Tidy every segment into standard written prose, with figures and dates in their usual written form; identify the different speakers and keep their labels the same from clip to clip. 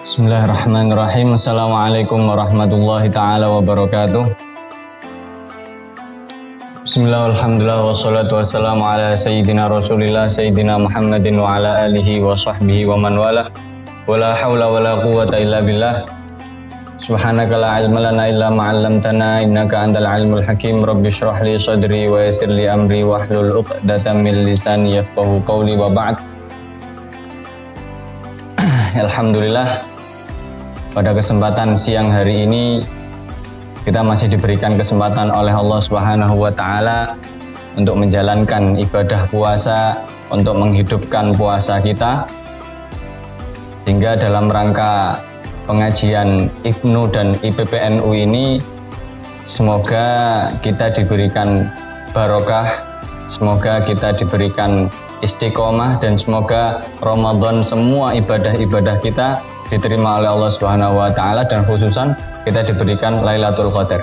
Speaker 1: Bismillahirrahmanirrahim. Assalamualaikum warahmatullahi ta'ala wabarakatuh. Bismillah, alhamdulillah, wassalatu wassalamu ala sayyidina rasulillah sayyidina Muhammadin wa ala alihi wa sahbihi wa man wala. Wala hawla wala quwata illa billah. Subhanaka la ilma lana illa ma'allamtana innaka antal alimul hakim. Rabbi shrah li sadri wa yassir li amri wa hlul uqdatan min lisani yafqahu qawli wa ba'd. Alhamdulillah, pada kesempatan siang hari ini kita masih diberikan kesempatan oleh Allah Subhanahu wa taala untuk menjalankan ibadah puasa, untuk menghidupkan puasa kita, hingga dalam rangka pengajian IPNU dan IPPNU ini semoga kita diberikan barokah, semoga kita diberikan istiqomah, dan semoga Ramadan semua ibadah-ibadah kita diterima oleh Allah Subhanahu wa taala, dan khususan kita diberikan Lailatul Qadar.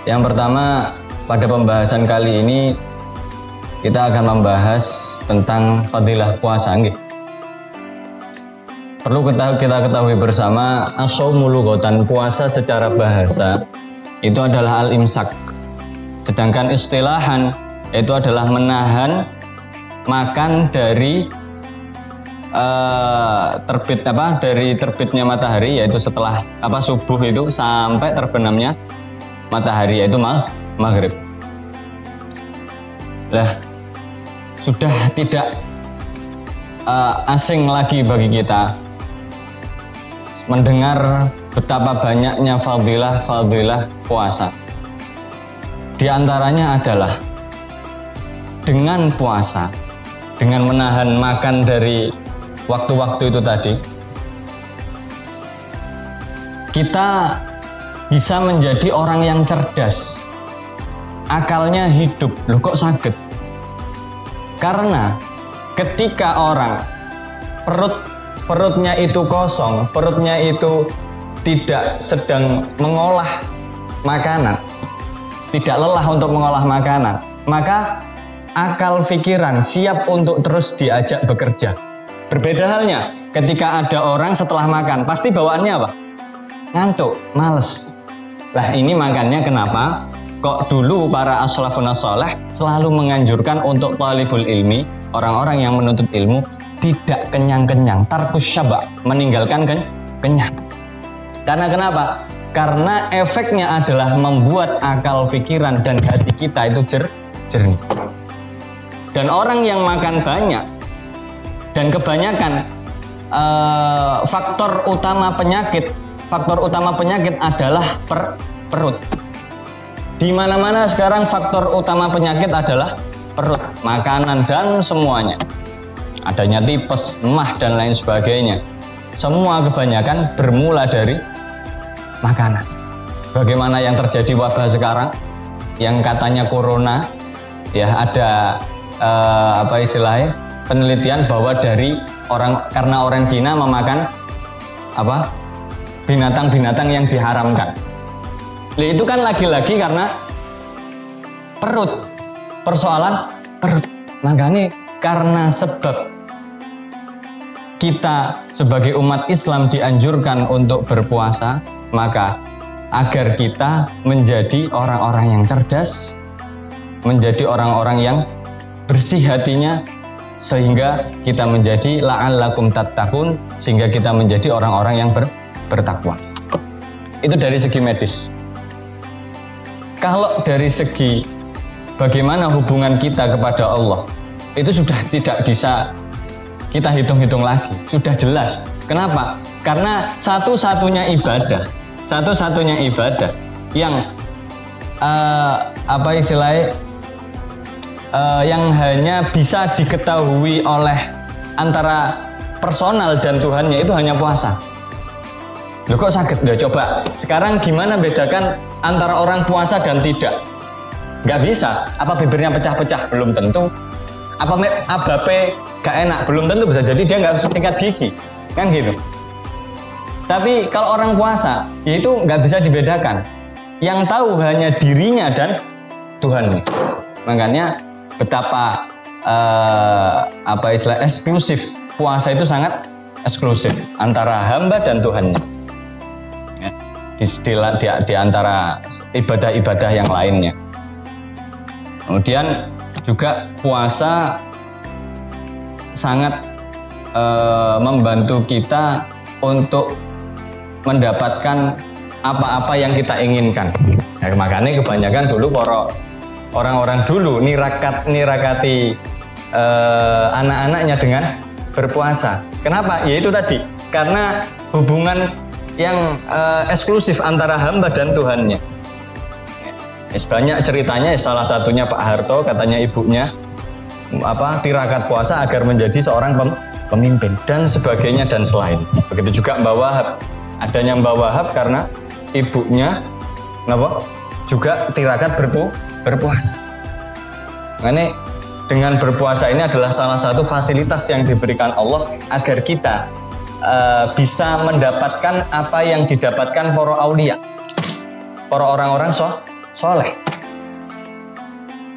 Speaker 1: Yang pertama, pada pembahasan kali ini kita akan membahas tentang fadilah puasa. Perlu kita ketahui bersama, as-shaumu lughatan, puasa secara bahasa itu adalah al-imsak. Sedangkan istilahan itu adalah menahan makan dari dari terbitnya matahari, yaitu setelah subuh itu sampai terbenamnya matahari, yaitu maghrib. Lah, sudah tidak asing lagi bagi kita mendengar betapa banyaknya fadilah puasa. Di antaranya adalah dengan puasa, dengan menahan makan dari waktu-waktu itu tadi, kita bisa menjadi orang yang cerdas, akalnya hidup. Loh, kok sakit? Karena ketika orang perutnya itu kosong, perutnya itu tidak sedang mengolah makanan, tidak lelah untuk mengolah makanan, maka akal pikiran siap untuk terus diajak bekerja. Berbeda halnya ketika ada orang setelah makan, pasti bawaannya apa? Ngantuk, males. Lah, ini makanya kenapa kok dulu para as-salafun as-salih selalu menganjurkan untuk talibul ilmi, orang-orang yang menuntut ilmu, tidak kenyang-kenyang, tarkus syaba', meninggalkan kenyang. Karena kenapa? Karena efeknya adalah membuat akal pikiran dan hati kita itu jernih. Dan orang yang makan banyak dan kebanyakan, faktor utama penyakit adalah perut. Di mana-mana sekarang faktor utama penyakit adalah perut, makanan dan semuanya. Adanya tipes, emah dan lain sebagainya. Semua kebanyakan bermula dari makanan. Bagaimana yang terjadi wabah sekarang, yang katanya corona, ya ada penelitian bahwa karena orang Cina memakan binatang-binatang yang diharamkan. Itu kan lagi-lagi karena perut, persoalan perut. Makanya karena sebab kita sebagai umat Islam dianjurkan untuk berpuasa, maka agar kita menjadi orang-orang yang cerdas, menjadi orang-orang yang bersih hatinya, sehingga kita menjadi la'allakum tattaqun, sehingga kita menjadi orang-orang yang bertakwa. Itu dari segi medis. Kalau dari segi bagaimana hubungan kita kepada Allah, itu sudah tidak bisa kita hitung-hitung lagi, sudah jelas. Kenapa? Karena satu-satunya ibadah yang yang hanya bisa diketahui oleh antara personal dan Tuhannya itu hanya puasa. Loh, kok sakit? Loh, coba sekarang gimana bedakan antara orang puasa dan tidak? Nggak bisa. Apa bibirnya pecah-pecah? Belum tentu. Apa abape gak enak? Belum tentu. Bisa jadi dia nggak sikat gigi, kan gitu. Tapi kalau orang puasa, ya itu nggak bisa dibedakan. Yang tahu hanya dirinya dan Tuhannya. Makanya betapa eksklusif puasa itu sangat eksklusif antara hamba dan Tuhannya. Ya, di antara ibadah-ibadah yang lainnya. Kemudian juga puasa sangat membantu kita untuk mendapatkan apa-apa yang kita inginkan. Nah, makanya kebanyakan dulu orang-orang dulu nirakati anak-anaknya dengan berpuasa. Kenapa? Ya itu tadi, karena hubungan yang eksklusif antara hamba dan Tuhannya. Banyak ceritanya, salah satunya Pak Harto, katanya ibunya tirakat puasa agar menjadi seorang pemimpin dan sebagainya dan selain. Begitu juga Mbah Wahab, adanya Mbah Wahab karena ibunya juga tirakat berpuasa. Makanya dengan berpuasa ini adalah salah satu fasilitas yang diberikan Allah agar kita bisa mendapatkan apa yang didapatkan para aulia, para orang-orang soleh.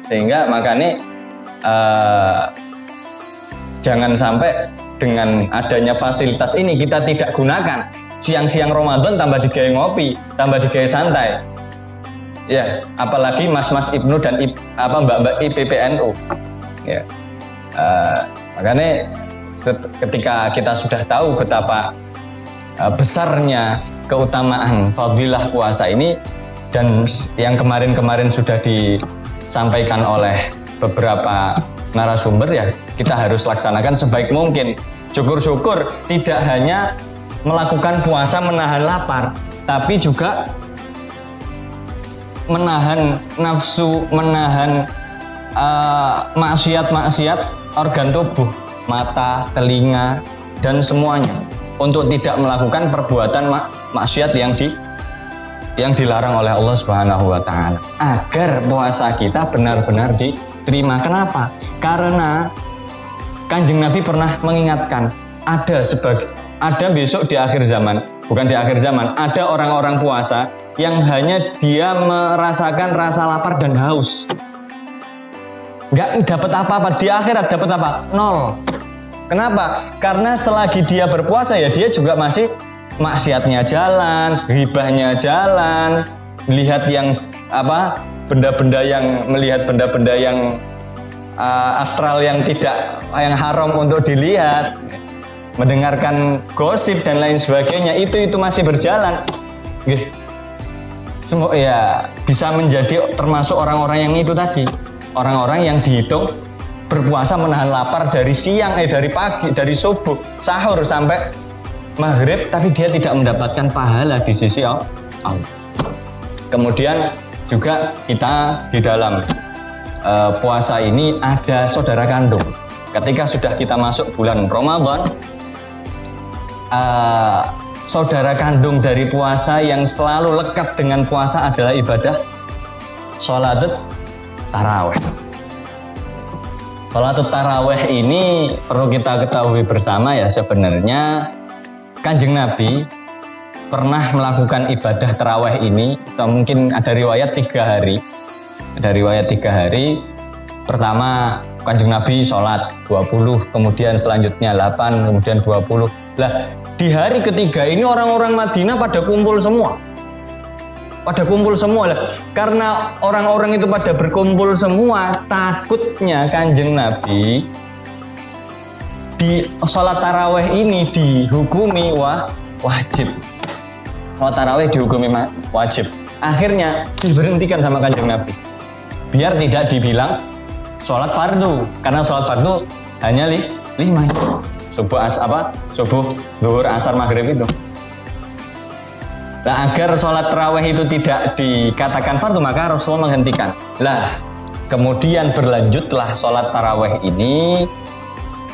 Speaker 1: Sehingga makanya jangan sampai dengan adanya fasilitas ini kita tidak gunakan. Siang-siang Ramadan tambah digawe ngopi, tambah digawe santai. Ya, apalagi mas-mas Ibnu dan mbak-mbak IPPNU. Ya, makanya ketika kita sudah tahu betapa besarnya keutamaan fadilah puasa ini, dan yang kemarin-kemarin sudah disampaikan oleh beberapa narasumber, ya kita harus laksanakan sebaik mungkin. Syukur-syukur tidak hanya melakukan puasa menahan lapar, tapi juga menahan nafsu, menahan maksiat-maksiat organ tubuh, mata, telinga, dan semuanya, untuk tidak melakukan perbuatan maksiat yang dilarang oleh Allah Subhanahu wa Ta'ala, agar puasa kita benar-benar diterima. Kenapa? Karena Kanjeng Nabi pernah mengingatkan, ada besok di akhir zaman, bukan di akhir zaman, ada orang-orang puasa yang hanya dia merasakan rasa lapar dan haus, nggak dapat apa-apa, di akhirat dapat apa? Nol. Kenapa? Karena selagi dia berpuasa, ya dia juga masih maksiatnya jalan, ghibahnya jalan, melihat melihat benda-benda yang astral yang yang haram untuk dilihat, mendengarkan gosip dan lain sebagainya, itu masih berjalan. Semua ya bisa menjadi termasuk orang-orang yang itu tadi, orang-orang yang dihitung berpuasa menahan lapar dari siang, dari pagi, dari subuh, sahur sampai maghrib, tapi dia tidak mendapatkan pahala di sisi Allah. Kemudian juga kita di dalam puasa ini ada saudara kandung. Ketika sudah kita masuk bulan Ramadan, saudara kandung dari puasa yang selalu lekat dengan puasa adalah ibadah sholatut taraweh. Sholatut taraweh ini perlu kita ketahui bersama, ya sebenarnya Kanjeng Nabi pernah melakukan ibadah taraweh ini, mungkin ada riwayat 3 hari. Ada riwayat 3 hari. Pertama Kanjeng Nabi sholat 20, kemudian selanjutnya 8, kemudian 20. Lah, di hari ketiga ini orang-orang Madinah pada kumpul semua. Lah, karena orang-orang itu pada berkumpul semua, takutnya Kanjeng Nabi di sholat taraweh ini dihukumi wajib. Sholat taraweh dihukumi wajib. Akhirnya diberhentikan sama Kanjeng Nabi, biar tidak dibilang sholat fardu, karena sholat fardu hanya 5. Subuh, zuhur, asar, maghrib itu. Nah, agar sholat taraweh itu tidak dikatakan fardu, maka Rasulullah menghentikan. Lah, kemudian berlanjutlah sholat taraweh ini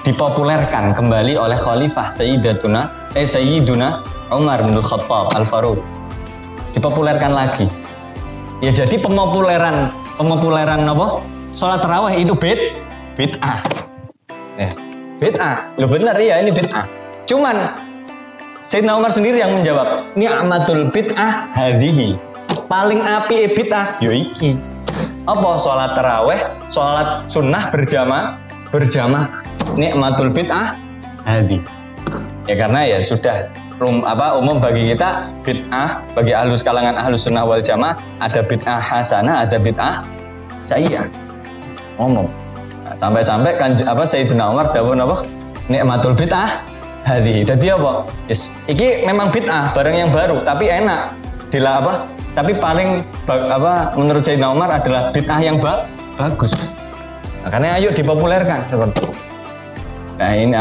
Speaker 1: dipopulerkan kembali oleh Khalifah Sayyiduna Umar bin Khattab Al-Faruq. Dipopulerkan lagi. Ya, jadi pemopuleran apa? Sholat taraweh itu bid'ah. Ya, bid'ah. Loh benar, ya ini bid'ah. Cuman Sayyidina Umar sendiri yang menjawab, ni'matul bid'ah hadhihi. Paling api bid'ah yo iki. Apa? Sholat taraweh, sholat sunnah berjamaah. Ni'matul bid'ah hadhihi. Ya karena ya sudah umum bagi kita bid'ah, bagi kalangan ahlus sunnah wal jamaah ada bid'ah hasanah, ada bid'ah sayyi'ah. Umum. Nah, sampai-sampai kan Sayyidina Umar dawuh napa? Nikmatul bid'ah hadhihi. Dadi apa? Iki memang bid'ah, barang yang baru tapi enak. Tapi paling menurut Sayyidina Umar adalah bid'ah yang bagus. Makanya ayo dipopulerkan seperti itu. Nah ini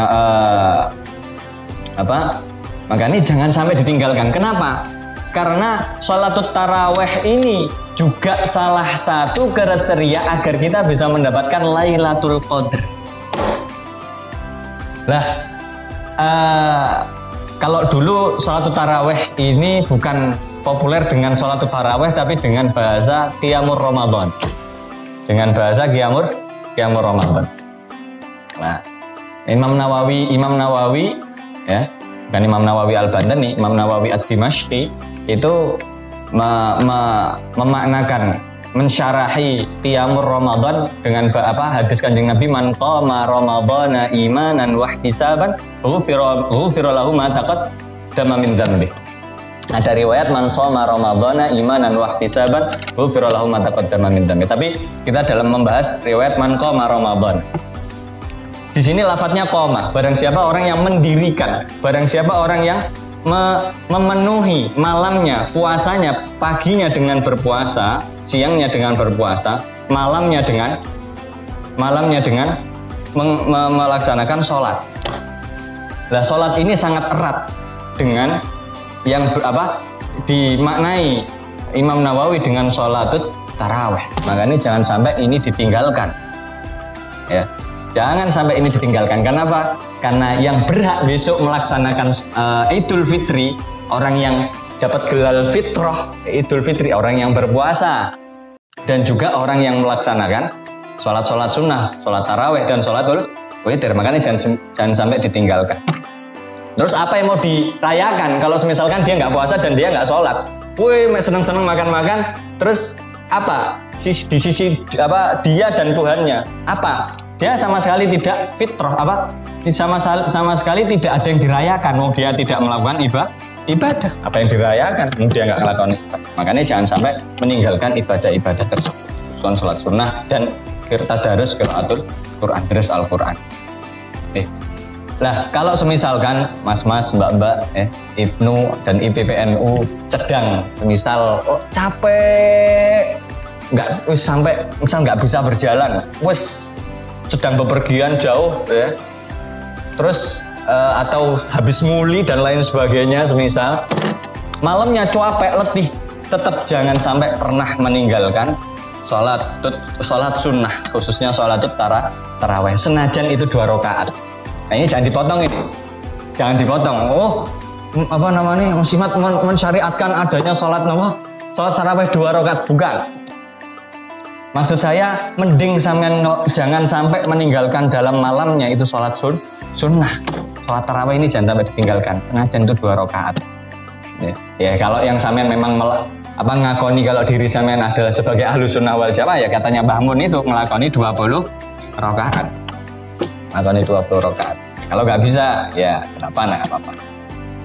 Speaker 1: makanya jangan sampai ditinggalkan. Kenapa? Karena sholatut taraweh ini juga salah satu kriteria agar kita bisa mendapatkan Lailatul Qadar. Lah, kalau dulu sholatut taraweh ini bukan populer dengan sholatut taraweh, tapi dengan bahasa Qiyamul Ramadan. Dengan bahasa Qiyamul Ramadan. Nah, Imam Nawawi ya, bukan Imam Nawawi Al-Bantani, Imam Nawawi Ad-Dimashqi itu memaknakan, mensyarahi Qiyamul Ramadan dengan hadis Kanjeng Nabi, man qama ramadhana imanan wa ihtisaban ghufira lahu ma taqaddama min dzambi. Ada riwayat man shoma ramadhana imanan wa ihtisaban ghufira lahu ma taqaddama min dzambi. Tapi kita dalam membahas riwayat man qama ramadhan. Di sini lafadznya qoma, barang siapa orang yang mendirikan, barang siapa orang yang memenuhi malamnya, puasanya, paginya dengan berpuasa, siangnya dengan berpuasa, malamnya dengan melaksanakan sholat. Nah, sholat ini sangat erat dengan yang dimaknai Imam Nawawi dengan sholatut taraweh. Makanya jangan sampai ini ditinggalkan. Ya. Jangan sampai ini ditinggalkan. Kenapa? Karena yang berhak besok melaksanakan Idul Fitri, orang yang dapat gelar fitrah Idul Fitri, orang yang berpuasa, dan juga orang yang melaksanakan sholat sunnah, sholat taraweh dan sholatul witir. Makanya jangan sampai ditinggalkan. Terus apa yang mau dirayakan kalau misalkan dia nggak puasa dan dia nggak sholat? Wih, seneng-seneng makan-makan, terus apa? Di sisi dia dan Tuhannya apa? Dia sama sekali tidak fitrah, sama sekali tidak ada yang dirayakan. Mau dia tidak melakukan ibadah, apa yang dirayakan? Dia nggak melakukan ibadah. Makanya jangan sampai meninggalkan ibadah-ibadah tersebut, sholat sunnah dan tadarus qiraatul Quran, terus Al-Quran. Lah kalau semisalkan mas-mas, mbak-mbak, Ibnu dan IPPNU sedang semisal capek, nggak bisa berjalan, sedang bepergian jauh ya, terus atau habis muli dan lain sebagainya, semisal malamnya capek letih, tetap jangan sampai pernah meninggalkan sholat sunnah, khususnya sholatut taraweh, senajan itu 2 rakaat. Nah ini jangan dipotong, Musimat mensyariatkan adanya sholat taraweh 2 rakaat, bukan. Maksud saya, mending jangan sampai meninggalkan dalam malamnya itu sholat sunnah. Sholat tarawih ini jangan sampai ditinggalkan. Senajan itu 2 rakaat. Ya kalau yang sampean memang ngakoni kalau diri sampean adalah sebagai ahlus sunnah wal jamaah, ya katanya Mbah Mun itu ngelakoni 20 rakaat. Ngelakoni 20 rakaat. Kalau nggak bisa, ya kenapa nggak apa-apa.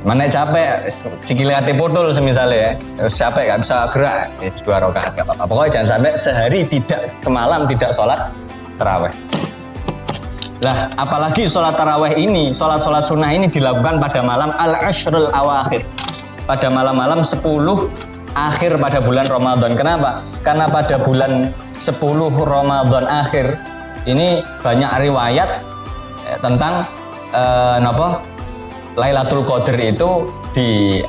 Speaker 1: Mana capek, sikile ate putul semisalnya ya, capek nggak bisa gerak, 2 rakaat nggak apa-apa. Pokoknya jangan sampai semalam tidak sholat taraweh. Lah, apalagi sholat taraweh ini, sholat sunnah ini dilakukan pada malam al-ashrul awakhir, pada malam-malam 10 akhir pada bulan Ramadan. Kenapa? Karena pada bulan 10 Ramadan akhir ini banyak riwayat tentang Lailatul Qadar itu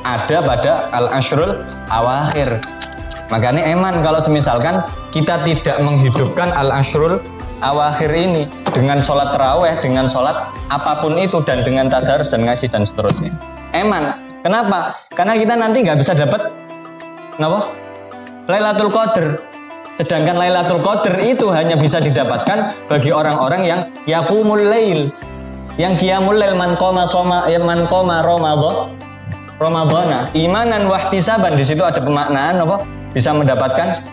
Speaker 1: ada pada al-ashrul awakhir. Makanya eman kalau semisalkan kita tidak menghidupkan al-ashrul awakhir ini dengan sholat taraweh, dengan sholat apapun itu, dan dengan tadarus dan ngaji dan seterusnya. Eman. Kenapa? Karena kita nanti nggak bisa dapat Lailatul Qadar. Sedangkan Lailatul Qadar itu hanya bisa didapatkan bagi orang-orang yang yaqumul lail, yang qiyamul lail, man qoma ramadhana imanan wa ihtisaban. Di situ ada pemaknaan bisa mendapatkan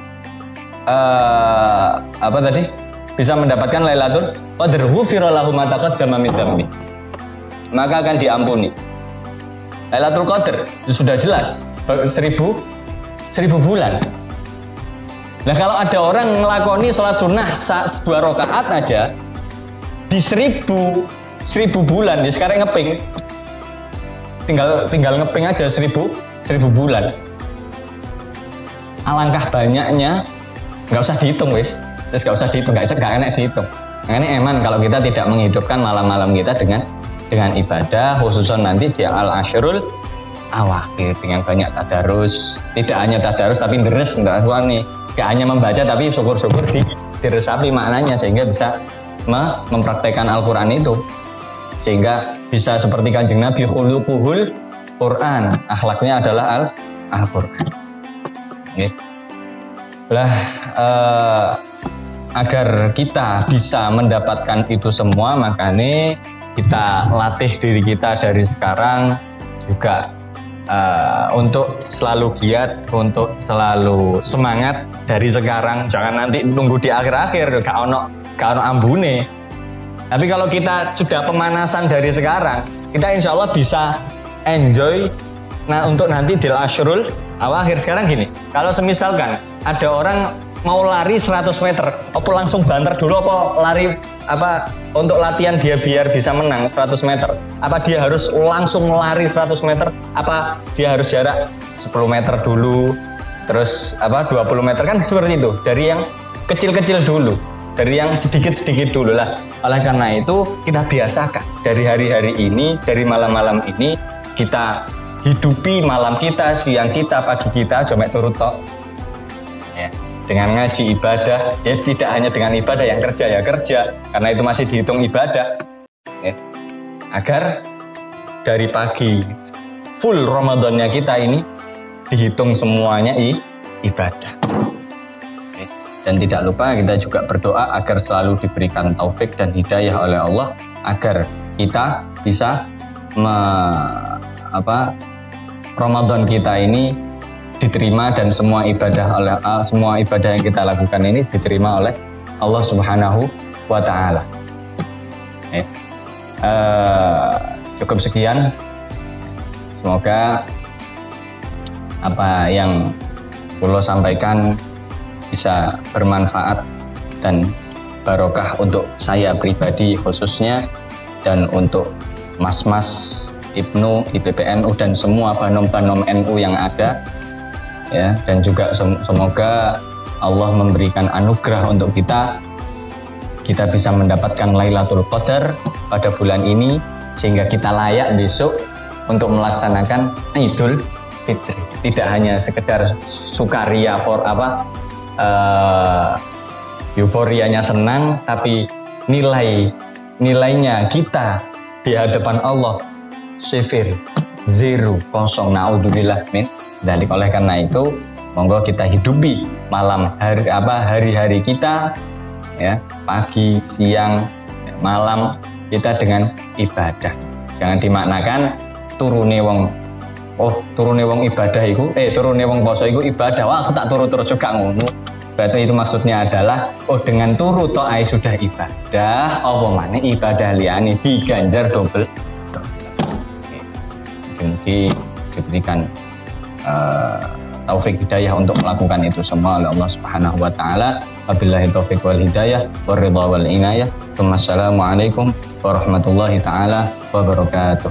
Speaker 1: bisa mendapatkan Lailatul Qadar, ghufira lahu ma taqaddama min dzambi, maka akan diampuni Lailatul Qadar itu sudah jelas 1000 bulan. Nah kalau ada orang ngelakoni sholat sunnah 2 rakaat aja di 1000 bulan, ya sekarang ngeping, tinggal ngeping aja 1000 bulan. Alangkah banyaknya, nggak usah dihitung wis, terus nggak usah dihitung, nggak enak dihitung. Makanya eman kalau kita tidak menghidupkan malam-malam kita dengan ibadah, khususnya nanti di al-asyrul awakhir dengan banyak tadarus. Tidak hanya tadarus tapi deres, enggak nih. Gak hanya membaca tapi syukur-syukur diresapi maknanya sehingga bisa mempraktekkan Al-Quran itu. Sehingga bisa seperti Kanjeng Nabi, khuluquhul Quran, akhlaknya adalah Al-Quran. Okay. Agar kita bisa mendapatkan itu semua, makanya kita latih diri kita dari sekarang juga untuk selalu giat, untuk selalu semangat dari sekarang. Jangan nanti nunggu di akhir-akhir, gak ono ambune. Tapi kalau kita sudah pemanasan dari sekarang, kita insya Allah bisa enjoy. Nah untuk nanti di asyrul awakhir. Sekarang gini, kalau semisalkan ada orang mau lari 100 meter, apa langsung banter dulu, apa untuk latihan dia biar bisa menang 100 meter, apa dia harus langsung lari 100 meter, apa dia harus jarak 10 meter dulu, terus 20 meter, kan seperti itu, dari yang kecil-kecil dulu, dari yang sedikit-sedikit dulu lah. Oleh karena itu kita biasakan dari hari-hari ini, dari malam-malam ini, kita hidupi malam kita, siang kita, pagi kita, jomek turut tok. Dengan ngaji ibadah, ya tidak hanya dengan ibadah, yang kerja ya kerja, karena itu masih dihitung ibadah. Ya. Agar dari pagi full Ramadannya kita ini dihitung semuanya ibadah. Ya. Dan tidak lupa kita juga berdoa agar selalu diberikan taufik dan hidayah oleh Allah agar kita bisa Ramadan kita ini diterima dan semua ibadah yang kita lakukan ini diterima oleh Allah Subhanahu wa Ta'ala. Cukup sekian. Semoga apa yang Allah sampaikan bisa bermanfaat dan barokah untuk saya pribadi khususnya, dan untuk mas-mas Ibnu, IPPNU dan semua banom-banom NU yang ada. Ya, dan juga semoga Allah memberikan anugerah untuk kita bisa mendapatkan Lailatul Qadar pada bulan ini sehingga kita layak besok untuk melaksanakan Idul Fitri. Tidak hanya sekedar sukaria euforianya senang, tapi nilainya kita di hadapan Allah 0, naudzubillah min. Dan oleh karena itu, monggo kita hidupi hari-hari kita, ya, pagi, siang, malam kita dengan ibadah. Jangan dimaknakan turune wong ibadah iku, turune wong poso iku ibadah. Wah, aku tak turu terus juga ngono. Berarti itu maksudnya adalah dengan turu tok ae sudah ibadah, apa maneh ibadah liyane diganjar double. Mungkin diberikan taufik hidayah untuk melakukan itu semua oleh Allah Subhanahu wa Ta'ala. Wabillahi taufik wal hidayah war ridha wal inayah. Wassalamualaikum warahmatullahi taala wabarakatuh.